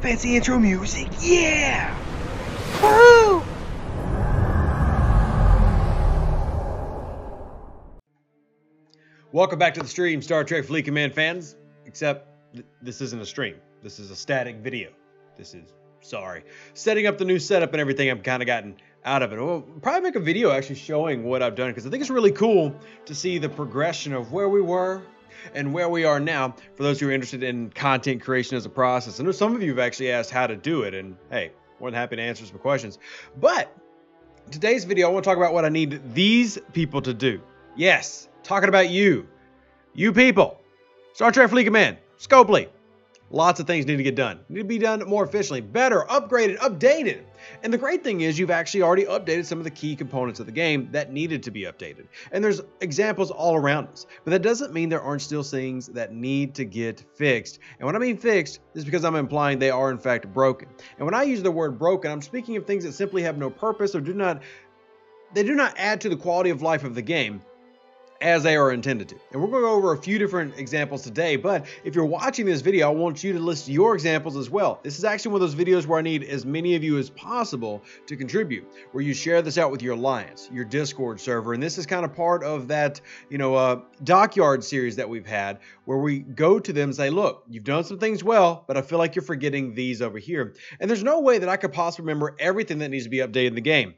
fancy intro music. Yeah! Woo! Welcome back to the stream, Star Trek Fleet Command fans. Except this isn't a stream. This is a static video. Setting up the new setup and everything. I've kind of gotten out of it. We'll probably make a video actually showing what I've done, because I think it's really cool to see the progression of where we were and where we are now, for those who are interested in content creation as a process. I know some of you have actually asked how to do it, and hey, more than happy to answer some questions. But today's video, I want to talk about what I need these people to do. Yes, talking about you people. Star Trek Fleet Command, Scopely. Lots of things need to get done. Need to be done more efficiently, better, upgraded, updated. And the great thing is you've actually already updated some of the key components of the game that needed to be updated. And there's examples all around us. But that doesn't mean there aren't still things that need to get fixed. And when I mean fixed, is because I'm implying they are in fact broken. And when I use the word broken, I'm speaking of things that simply have no purpose or do not add to the quality of life of the game as they are intended to. And we're going to go over a few different examples today, but if you're watching this video, I want you to list your examples as well. This is actually one of those videos where I need as many of you as possible to contribute, where you share this out with your alliance, your Discord server. And this is kind of part of that, Dockyard series that we've had, where we go to them and say, look, you've done some things well, but I feel like you're forgetting these over here. And there's no way that I could possibly remember everything that needs to be updated in the game,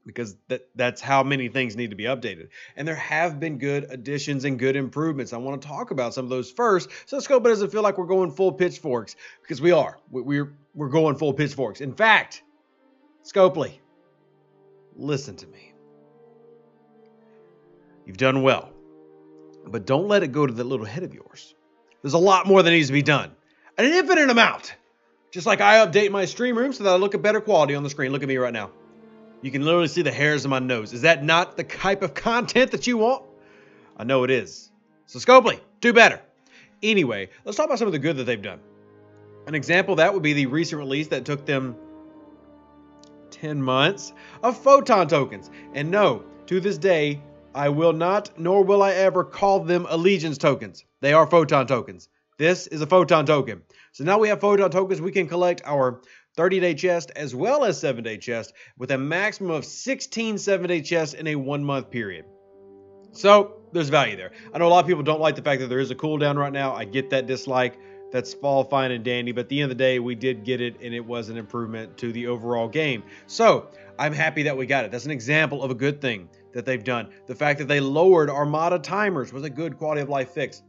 because that's how many things need to be updated. And there have been good additions and good improvements. I want to talk about some of those first, so Scope doesn't feel like we're going full pitchforks, because we are. We're going full pitchforks. In fact, Scopely, listen to me. You've done well, but don't let it go to that little head of yours. There's a lot more that needs to be done. An infinite amount. Just like I update my stream room so that I look at better quality on the screen. Look at me right now. You can literally see the hairs on my nose. Is that not the type of content that you want? I know it is. So Scopely, do better. Anyway, let's talk about some of the good that they've done. An example of that would be the recent release that took them 10 months of photon tokens. And no, to this day, I will not, nor will I ever call them allegiance tokens. They are photon tokens. This is a photon token. So now we have photon tokens. We can collect our 30-day chest as well as 7-day chest with a maximum of 16 7-day chests in a 1-month period. So there's value there. I know a lot of people don't like the fact that there is a cooldown right now. I get that dislike. That's all fine and dandy. But at the end of the day, we did get it, and it was an improvement to the overall game. So I'm happy that we got it. That's an example of a good thing that they've done. The fact that they lowered Armada timers was a good quality of life fix.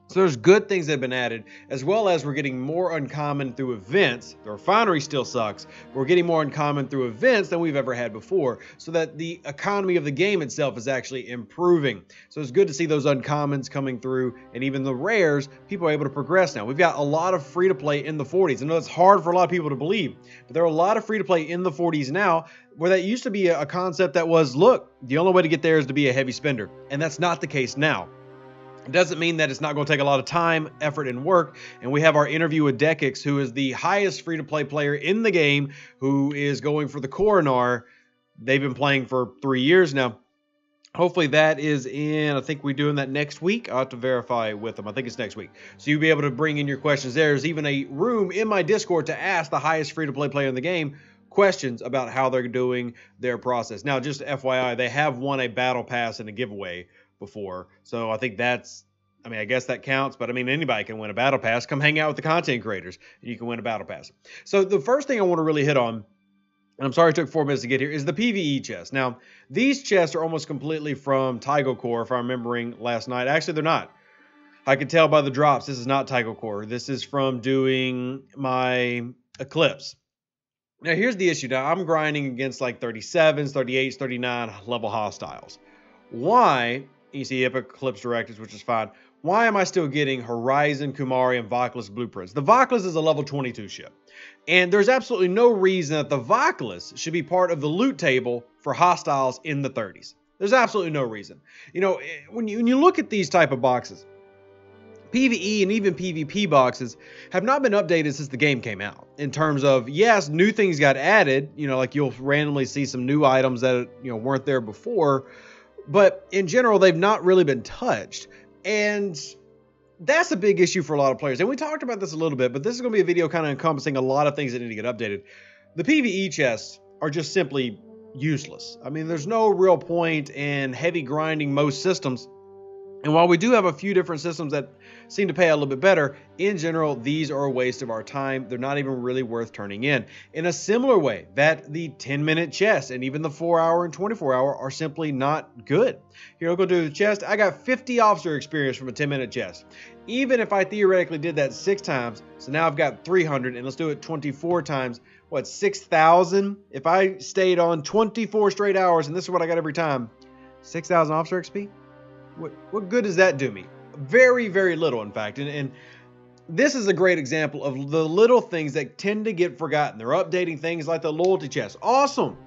So there's good things that have been added, as well as we're getting more uncommon through events. The refinery still sucks, but we're getting more uncommon through events than we've ever had before, so that the economy of the game itself is actually improving. So it's good to see those uncommons coming through, and even the rares, people are able to progress now. We've got a lot of free-to-play in the 40s. I know it's hard for a lot of people to believe, but there are a lot of free-to-play in the 40s now, where that used to be a concept that was, look, the only way to get there is to be a heavy spender, and that's not the case now. It doesn't mean that it's not going to take a lot of time, effort, and work. And we have our interview with Dekix, who is the highest free-to-play player in the game, who is going for the Coronar. They've been playing for 3 years now. Hopefully that is in, I think we're doing that next week. I'll have to verify with them. I think it's next week. So you'll be able to bring in your questions there. There's even a room in my Discord to ask the highest free-to-play player in the game questions about how they're doing their process. Now, just FYI, they have won a battle pass and a giveaway before. So I think I guess that counts, but I mean, anybody can win a battle pass. Come hang out with the content creators and you can win a battle pass. So the first thing I want to really hit on, and I'm sorry it took 4 minutes to get here, is the PvE chest. Now, these chests are almost completely from Tycho Core, if I'm remembering last night. Actually, they're not. I can tell by the drops, this is not Tycho Core. This is from doing my Eclipse. Now, here's the issue. Now, I'm grinding against like 37s, 38s, 39 level hostiles. Why? You see Epic Eclipse directives, which is fine. Why am I still getting Horizon, Kumari, and Vocalist blueprints? The Vocalist is a level 22 ship. And there's absolutely no reason that the Vocalist should be part of the loot table for hostiles in the 30s. There's absolutely no reason. You know, when you look at these type of boxes, PvE and even PvP boxes have not been updated since the game came out. In terms of, yes, new things got added. You know, like you'll randomly see some new items that, weren't there before. But in general, they've not really been touched. And that's a big issue for a lot of players. And we talked about this a little bit, but this is going to be a video kind of encompassing a lot of things that need to get updated. The PvE chests are just simply useless. I mean, there's no real point in heavy grinding most systems. And while we do have a few different systems that seem to pay a little bit better, in general, these are a waste of our time. They're not even really worth turning in. In a similar way that the 10-minute chest and even the 4-hour and 24-hour are simply not good. Here, I'll go do the chest. I got 50 officer experience from a 10-minute chest. Even if I theoretically did that 6 times, so now I've got 300, and let's do it 24 times, what, 6,000? If I stayed on 24 straight hours, and this is what I got every time, 6,000 officer XP? What good does that do me? Very, very little, in fact. And this is a great example of the little things that tend to get forgotten. They're updating things like the loyalty chest. Awesome.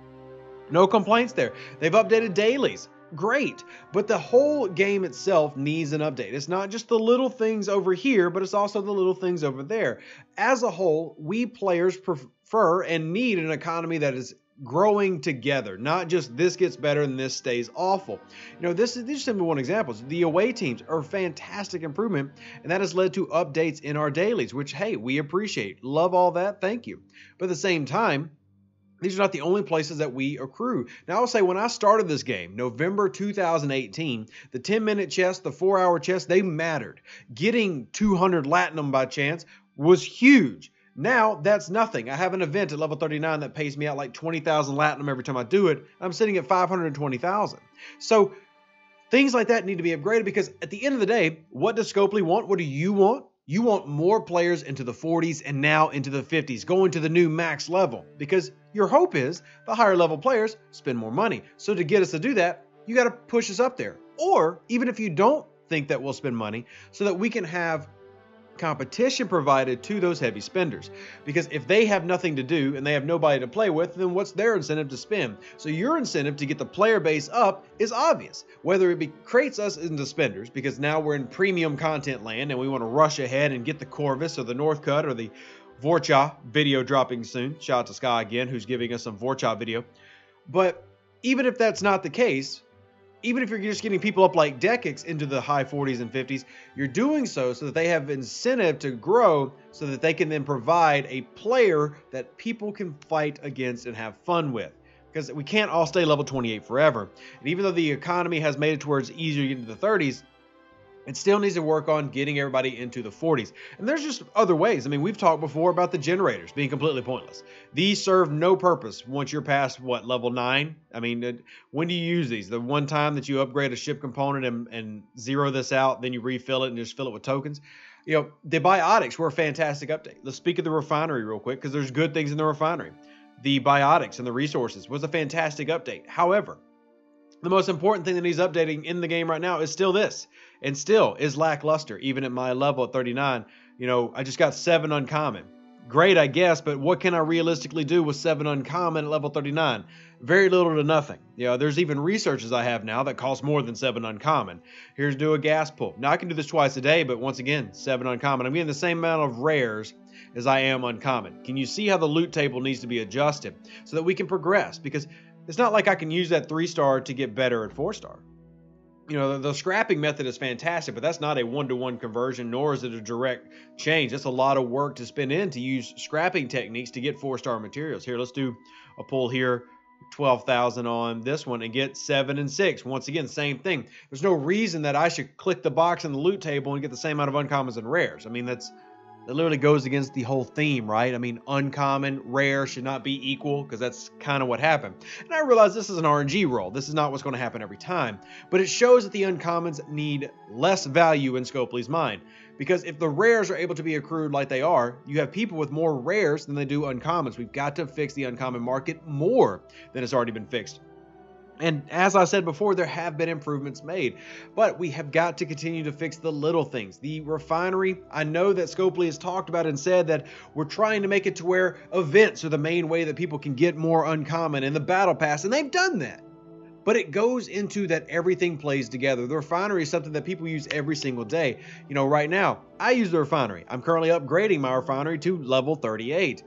No complaints there. They've updated dailies. Great. But the whole game itself needs an update. It's not just the little things over here, but it's also the little things over there. As a whole, we players prefer and need an economy that is growing together, not just this gets better and this stays awful. You know, these are simply one example. The away teams are a fantastic improvement, and that has led to updates in our dailies, which, hey, we appreciate. Love all that. Thank you. But at the same time, these are not the only places that we accrue. Now, I'll say when I started this game, November 2018, the 10-minute chest, the 4-hour chest, they mattered. Getting 200 Latinum by chance was huge. Now, that's nothing. I have an event at level 39 that pays me out like 20,000 Latinum every time I do it. I'm sitting at 520,000. So things like that need to be upgraded because at the end of the day, what does Scopely want? What do you want? You want more players into the 40s and now into the 50s, going to the new max level, because your hope is the higher level players spend more money. So to get us to do that, you got to push us up there. Or even if you don't think that we'll spend money, so that we can have competition provided to those heavy spenders, because if they have nothing to do and they have nobody to play with, then what's their incentive to spend? So your incentive to get the player base up is obvious, whether it creates us into spenders because now we're in premium content land and we want to rush ahead and get the Corvus or the Northcut or the Vorcha video dropping soon. Shout out to Sky again, who's giving us some Vorcha video. But even if that's not the case, even if you're just getting people up like Decix into the high 40s and 50s, you're doing so that they have incentive to grow so that they can then provide a player that people can fight against and have fun with. Because we can't all stay level 28 forever. And even though the economy has made it to where it's easier to get into the 30s, it still needs to work on getting everybody into the 40s. And there's just other ways. I mean, we've talked before about the generators being completely pointless. These serve no purpose once you're past, what, level 9? I mean, when do you use these? The one time that you upgrade a ship component and zero this out, then you refill it and just fill it with tokens? You know, the biotics were a fantastic update. Let's speak of the refinery real quick because there's good things in the refinery. The biotics and the resources was a fantastic update. However, the most important thing that needs updating in the game right now is still this, and still is lackluster. Even at my level at 39, you know, I just got 7 uncommon. Great, I guess, but what can I realistically do with 7 uncommon at level 39? Very little to nothing. You know, there's even researches I have now that cost more than 7 uncommon. Here's do a gas pull. Now I can do this twice a day, but once again, 7 uncommon. I'm getting the same amount of rares as I am uncommon. Can you see how the loot table needs to be adjusted so that we can progress? Because it's not like I can use that 3-star to get better at 4-star. You know, the scrapping method is fantastic, but that's not a one-to-one conversion, nor is it a direct change. That's a lot of work to spend in to use scrapping techniques to get 4-star materials. Here, let's do a pull here, 12,000 on this one and get 7 and 6. Once again, same thing. There's no reason that I should click the box in the loot table and get the same amount of uncommons and rares. I mean, that literally goes against the whole theme, right? I mean, uncommon, rare should not be equal because that's kind of what happened. And I realize this is an RNG roll. This is not what's going to happen every time. But it shows that the uncommons need less value in Scopely's mind. Because if the rares are able to be accrued like they are, you have people with more rares than they do uncommons. We've got to fix the uncommon market more than it's already been fixed. And as I said before, there have been improvements made, but we have got to continue to fix the little things. The refinery, I know that Scopely has talked about and said that we're trying to make it to where events are the main way that people can get more uncommon in the battle pass, and they've done that. But it goes into that everything plays together. The refinery is something that people use every single day. You know, right now, I use the refinery. I'm currently upgrading my refinery to level 38.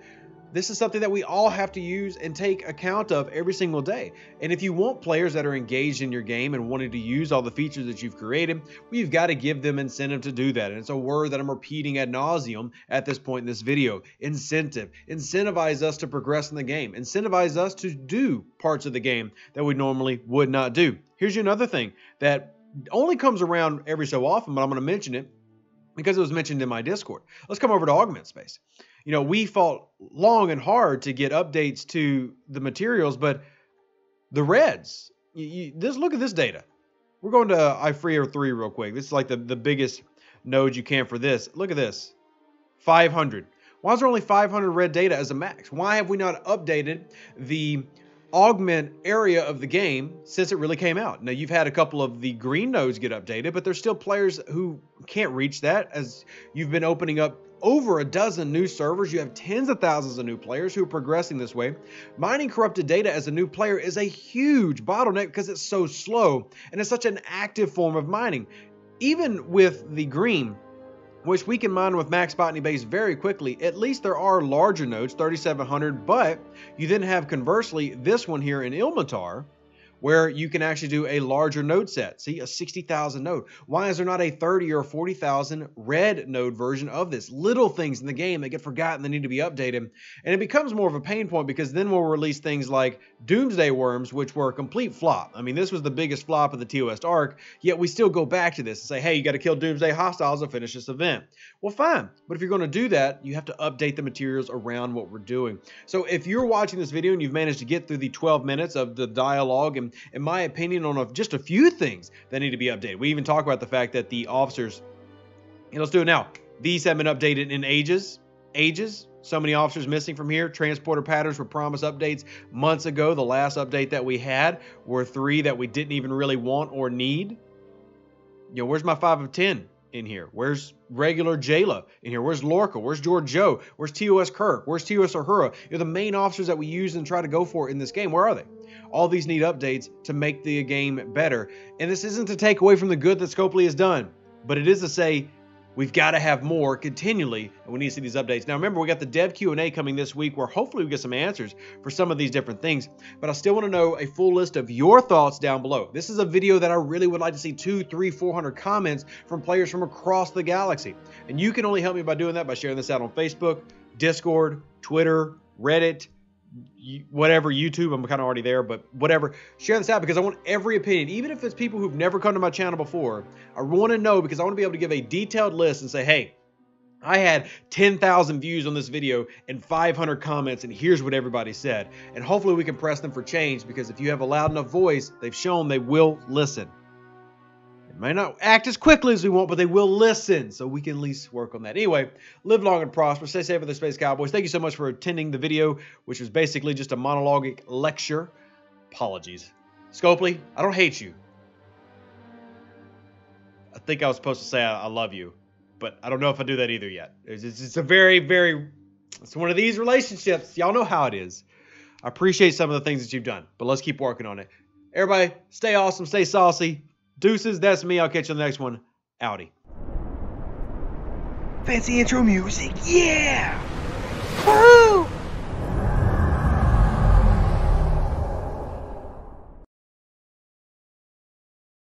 This is something that we all have to use and take account of every single day. And if you want players that are engaged in your game and wanting to use all the features that you've created, well, you've got to give them incentive to do that. And it's a word that I'm repeating ad nauseum at this point in this video. Incentive. Incentivize us to progress in the game. Incentivize us to do parts of the game that we normally would not do. Here's another thing that only comes around every so often, but I'm going to mention it because it was mentioned in my Discord. Let's come over to Augment space. You know, we fought long and hard to get updates to the materials, but the reds, look at this data. We're going to iFreer 3 real quick. This is like the biggest node you can for this. Look at this, 500. Why is there only 500 red data as a max? Why have we not updated the Augment area of the game since it really came out? Now, you've had a couple of the green nodes get updated, but there's still players who can't reach that, as you've been opening up over a dozen new servers. You have tens of thousands of new players who are progressing this way. Mining corrupted data as a new player is a huge bottleneck because it's so slow and it's such an active form of mining. Even with the green, which we can mine with max botany base very quickly, at least there are larger nodes, 3,700, but you then have conversely this one here in Ilmatar, where you can actually do a larger node set. See, a 60,000 node. Why is there not a 30 or 40,000 red node version of this? Little things in the game that get forgotten that need to be updated. And it becomes more of a pain point because then we'll release things like Doomsday Worms, which were a complete flop. I mean, this was the biggest flop of the TOS arc, yet we still go back to this and say, hey, you got to kill Doomsday hostiles to finish this event. Well, fine. But if you're going to do that, you have to update the materials around what we're doing. So if you're watching this video and you've managed to get through the 12 minutes of the dialogue and in my opinion, on just a few things that need to be updated. We even talk about the fact that the officers, let's do it now. These have been updated in ages. So many officers missing from here. Transporter patterns were promised updates months ago. The last update that we had were 3 that we didn't even really want or need. You know, where's my 5 of 10 in here? Where's regular Jayla in here? Where's Lorca? Where's George Joe? Where's TOS Kirk? Where's TOS Uhura? You're the main officers that we use and try to go for in this game. Where are they? All these need updates to make the game better. And this isn't to take away from the good that Scopely has done, but it is to say we've got to have more continually, and we need to see these updates. Now, remember, we got the dev Q&A coming this week where hopefully we get some answers for some of these different things, but I still want to know a full list of your thoughts down below. This is a video that I really would like to see 200, 300, 400 comments from players from across the galaxy. And you can only help me by doing that by sharing this out on Facebook, Discord, Twitter, Reddit, whatever, YouTube. I'm kind of already there, but whatever. Share this out because I want every opinion, even if it's people who've never come to my channel before. I want to know because I want to be able to give a detailed list and say, hey, I had 10,000 views on this video and 500 comments, and here's what everybody said. And hopefully we can press them for change, because if you have a loud enough voice, they've shown they will listen. It may not act as quickly as we want, but they will listen, so we can at least work on that. Anyway, live long and prosper. Stay safe with the Space Cowboys. Thank you so much for attending the video, which was basically just a monologic lecture. Apologies. Scopely, I don't hate you. I think I was supposed to say I love you, but I don't know if I do that either yet. It's a it's one of these relationships. Y'all know how it is. I appreciate some of the things that you've done, but let's keep working on it. Everybody, stay awesome, stay saucy. Deuces, that's me. I'll catch you on the next one. Outie. Fancy intro music, yeah! Woo!